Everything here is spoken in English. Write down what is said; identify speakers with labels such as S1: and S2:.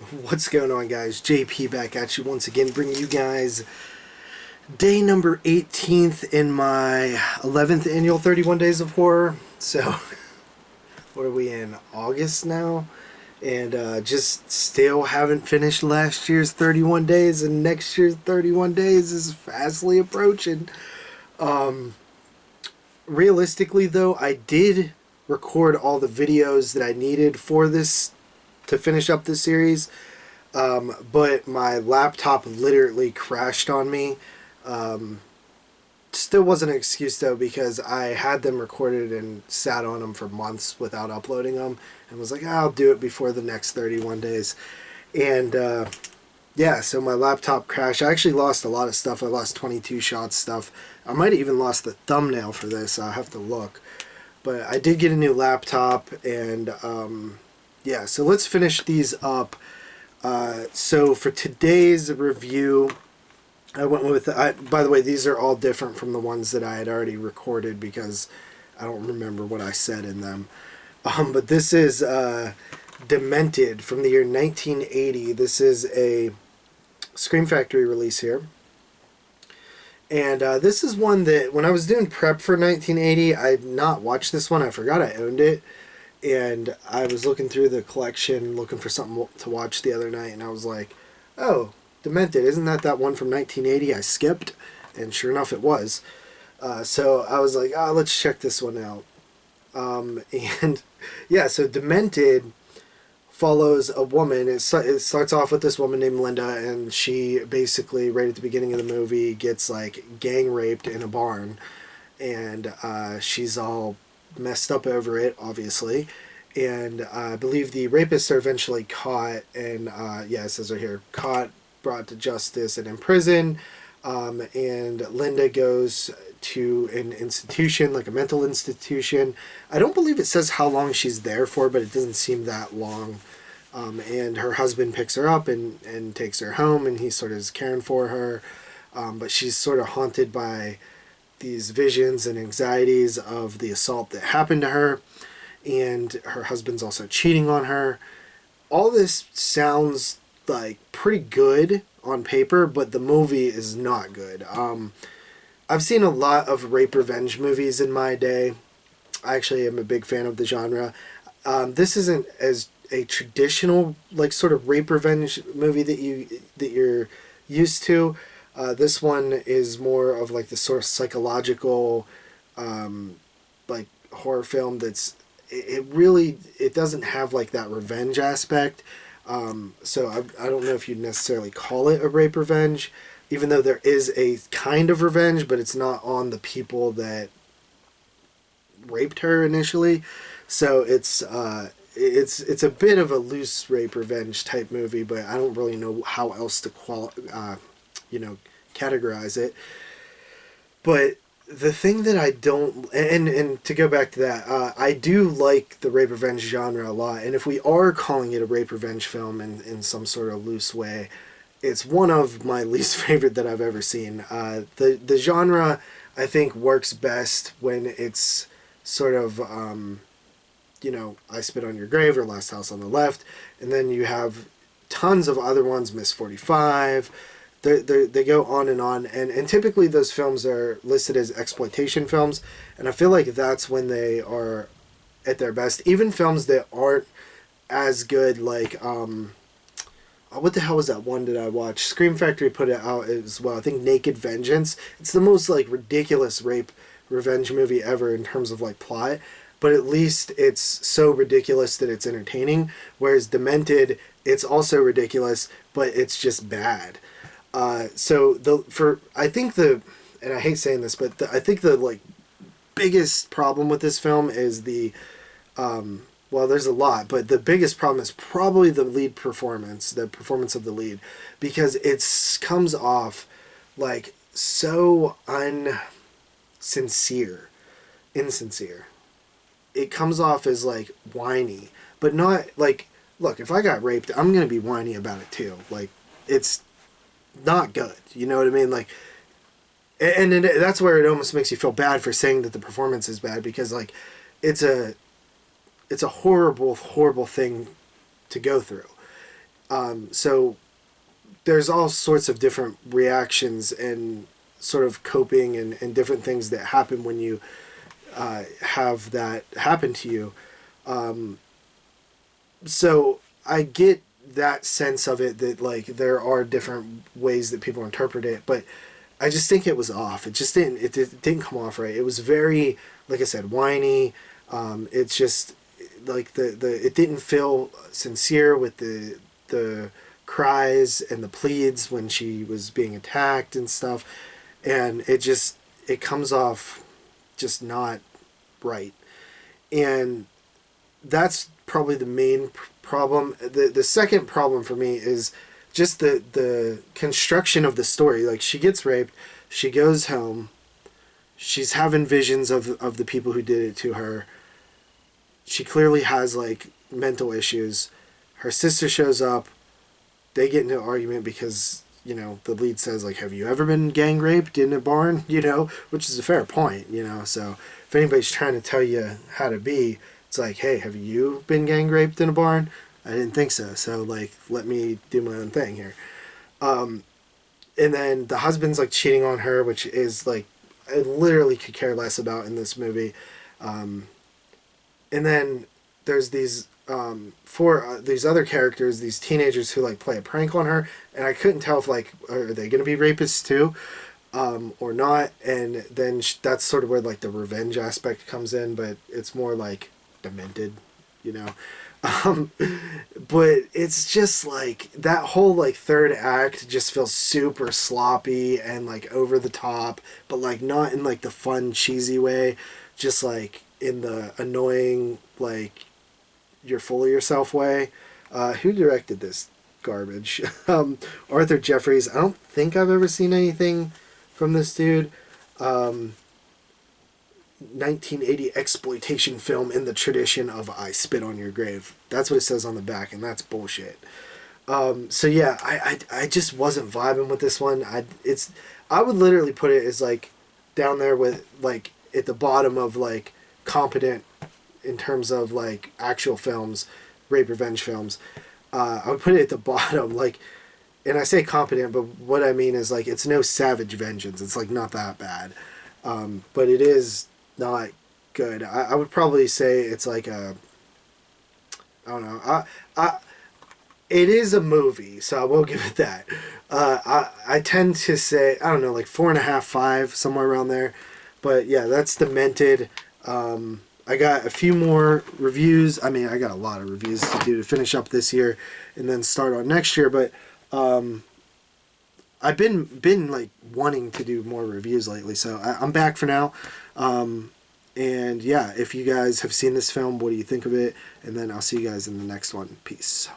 S1: What's going on, guys? JP back at you once again, bringing you guys day number 18th in my 11th annual 31 Days of Horror. So, what are we in? August now? And just still haven't finished last year's 31 days, and next year's 31 days is fastly approaching. Realistically, though, I did record all the videos that I needed for this to finish up this series, but my laptop literally crashed on me. Still wasn't an excuse, though, because I had them recorded and sat on them for months without uploading them, and was like, I'll do it before the next 31 days. And yeah, so my laptop crashed. I actually lost a lot of stuff. I lost 22 shots stuff. I might have even lost the thumbnail for this. I'll have to look. But I did get a new laptop, and yeah, so let's finish these up. So for today's review, I went with, by the way, these are all different from the ones that I had already recorded because I don't remember what I said in them. But this is Demented from the year 1980. This is a Scream Factory release here. And this is one that, when I was doing prep for 1980, I had not watched this one. I forgot I owned it. And I was looking through the collection, looking for something to watch the other night, and I was like, oh, Demented, isn't that one from 1980 I skipped? And sure enough, it was. So I was like, let's check this one out. And yeah, so Demented follows a woman. It starts off with this woman named Linda, and she basically, right at the beginning of the movie, gets like gang raped in a barn. And she's all messed up over it, obviously, and I believe the rapists are eventually caught, and yeah, it says right here, caught, brought to justice, and in prison. And Linda goes to an institution, like a mental institution. I don't believe it says how long she's there for, but it doesn't seem that long. And her husband picks her up and takes her home, and he sort of is caring for her, but she's sort of haunted by these visions and anxieties of the assault that happened to her, and her husband's also cheating on her. All this sounds like pretty good on paper, but the movie is not good. I've seen a lot of rape revenge movies in my day. I actually am a big fan of the genre. This isn't as a traditional, like, sort of rape revenge movie that you're used to. This one is more of like the sort of psychological, like, horror film that's, it doesn't have like that revenge aspect. So I don't know if you'd necessarily call it a rape revenge, even though there is a kind of revenge, but it's not on the people that raped her initially. So it's a bit of a loose rape revenge type movie, but I don't really know how else to categorize it. But the thing that I don't, and to go back to that, I do like the rape revenge genre a lot, and if we are calling it a rape revenge film in some sort of loose way, it's one of my least favorite that I've ever seen. The genre, I think, works best when it's sort of, I Spit on Your Grave or Last House on the Left, and then you have tons of other ones, Miss 45. They go on, and typically those films are listed as exploitation films, and I feel like that's when they are at their best. Even films that aren't as good, like, what the hell was that one that I watched? Scream Factory put it out as well. I think Naked Vengeance. It's the most, like, ridiculous rape revenge movie ever in terms of, like, plot, but at least it's so ridiculous that it's entertaining, whereas Demented, it's also ridiculous, but it's just bad. I think and I hate saying this, but I think the, like, biggest problem with this film is well, there's a lot, but the biggest problem is probably the performance of the lead, because it comes off like so insincere. It comes off as like whiny, but not like, look, if I got raped, I'm gonna be whiny about it too. Like, it's not good, you know what I mean? Like, and that's where it almost makes you feel bad for saying that the performance is bad, because like it's a horrible thing to go through. So there's all sorts of different reactions and sort of coping and different things that happen when you have that happen to you. So I get that sense of it, that like there are different ways that people interpret it, but I just think it was off. It just didn't. It didn't come off right. It was very, like I said, whiny. It's just like the it didn't feel sincere with the cries and the pleads when she was being attacked and stuff, and it comes off just not right. And that's probably the main problem. The second problem for me is just the construction of the story. Like, she gets raped, she goes home, she's having visions of the people who did it to her. She clearly has like mental issues. Her sister shows up. They get into an argument because, you know, the lead says like, have you ever been gang raped in a barn? You know, which is a fair point, you know. So if anybody's trying to tell you how to be, it's like, hey, have you been gang raped in a barn? I didn't think so. So like, let me do my own thing here. And then the husband's like cheating on her, which is like, I literally could care less about in this movie. And then there's these these other characters, these teenagers who like play a prank on her, and I couldn't tell if like, are they going to be rapists too, or not. And then that's sort of where like the revenge aspect comes in, but it's more like Demented, you know. But it's just like that whole like third act just feels super sloppy and like over the top, but like not in like the fun cheesy way, just like in the annoying like you're full of yourself way. Who directed this garbage? Arthur Jeffries. I don't think I've ever seen anything from this dude. 1980 exploitation film in the tradition of I Spit on Your Grave. That's what it says on the back, and that's bullshit. So yeah, I just wasn't vibing with this one. I would literally put it as like down there with like at the bottom of like competent in terms of like actual films, rape revenge films. I would put it at the bottom, like, and I say competent, but what I mean is like it's no Savage Vengeance. It's like not that bad, but it is not good. I would probably say it's like a, I don't know. It is a movie, so I will give it that. I tend to say, I don't know, like 4.5, 5, somewhere around there. But yeah, that's Demented. I got a few more reviews. I mean, I got a lot of reviews to do to finish up this year and then start on next year. But I've been like wanting to do more reviews lately, so I'm back for now. And yeah, if you guys have seen this film, what do you think of it? And then I'll see you guys in the next one. Peace.